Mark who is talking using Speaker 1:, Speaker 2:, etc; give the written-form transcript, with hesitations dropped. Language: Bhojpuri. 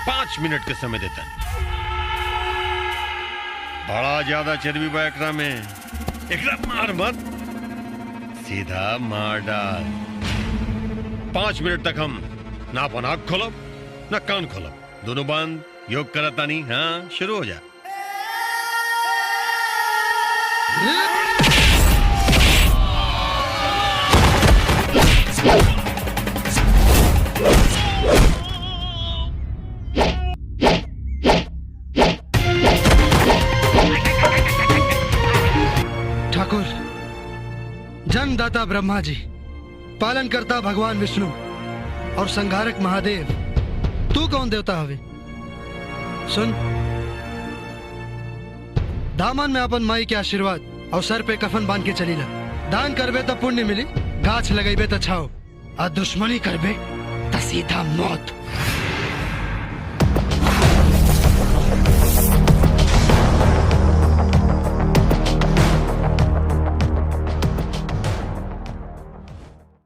Speaker 1: 5 मिनट के समय देता। बड़ा ज्यादा चर्बी बा एकरा में, एकरा मार मत, सीधा मार डाल। 5 मिनट तक हम ना अपन आँख खोलब ना कान खोलब, दोनों बंद। योग करता नहीं। हाँ, शुरू हो जा।
Speaker 2: ठाकुर, जन्मदाता ब्रह्मा जी, पालन करता भगवान विष्णु और संहारक महादेव, तू कौन देवता हवे? सुन, दामन में अपन माई के आशीर्वाद और सर पे कफन बांध के चली ला। दान करबे तो पुण्य मिली, गाछ लगेबे तो छाओ, और दुश्मनी करबे तो सीधा मौत।